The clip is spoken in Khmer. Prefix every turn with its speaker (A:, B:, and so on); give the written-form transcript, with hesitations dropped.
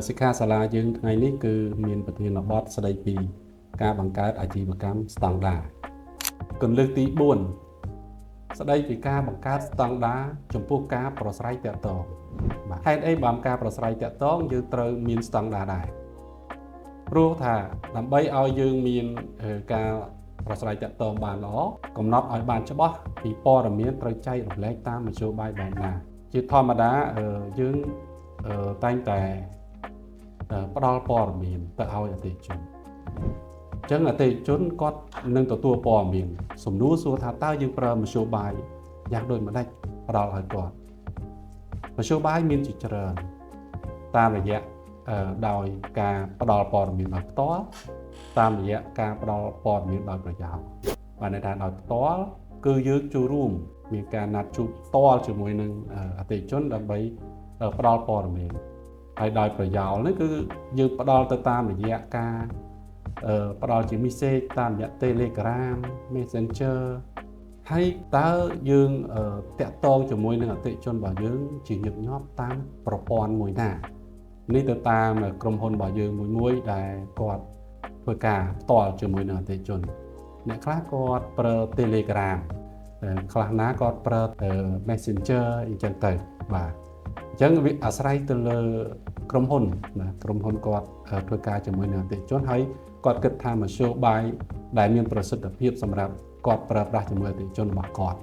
A: សិក្ខាសាលាយើងថ្ងៃនេះគឺមានប្រធានបទស្ដីពីការបង្កើតអាជីវកម្មស្តង់ដារគន្លឹះទី4ស្ដីពីការបង្កើតស្តង់ដារចំពោះការប្រស្រ័យទាក់ទងបាទហេតុអីបានការប្រស្រ័យទាក់ទងយើងត្រូវមានស្តង់ដារដែរព្រោះថាដើម្បីឲ្យយើងមានការប្រស្រ័យទាក់ទងបានល្អកំណត់ឲ្យបានច្បាស់ពីព័ត៌មានត្រូវចែករំលែកតាមមធ្យោបាយបែបណាជាធម្មតាយើងតែងតែផ្ដល់ព័ត៌មានទៅឲ្យអតិថិជនអញ្ចឹងអតិថិជនគាត់នឹងទទួលព័ត៌មានសំណួរសួរថាតើយើងប្រើមធ្យោបាយយ៉ាងដូចម្ដេចផ្ដល់ឲ្យគាត់មធ្យោបាយមានជាច្រើនតាមរយៈដោយការផ្ដល់ព័ត៌មានដោយផ្ទាល់តាមរយៈការផ្ដល់ព័ត៌មានដោយប្រយោលបានន័យថាដោយផ្ទាល់គឺយើងចូលរួមមានការណាត់ជួបផ្ទាល់ជាមួយនឹងអតិថិជនដើម្បីផ្ដល់ព័ត៌មានហើយដោយប្រយោលនេះគឺយើងផ្ដល់ទៅតាមរយៈការផ្ដល់ជា message តាមរយៈ Telegram Messenger ហើយតើយើងតាក់ទងជាមួយនឹងអតិថិជនរបស់យើងជាញឹកញាប់តាមប្រព័ន្ធមួយណានេះទៅតាមក្រុមហ៊ុនរបស់យើងមួយដែលគាត់ធ្វើការផ្ទាល់ជាមួយនឹងអតិថិជនអ្នកខ្លះគាត់ប្រើ Telegram ខ្លះណាគាត់ប្រើ Messenger អញ្ចឹងទៅបាទអញ្ចឹងវាអាស្រ័យទៅលើក្រុមហ៊ុនណាក្រុមហ៊ុនគាត់ធ្វើការជាមួយនឹងអតិថិជនហើយគាត់គិតថាមធ្យោបាយដែលមានប្រសិទ្ធភាពសម្រាប់គាត់ប្រើប្រាស់ជាមួយអតិថិជនរបស់គាត់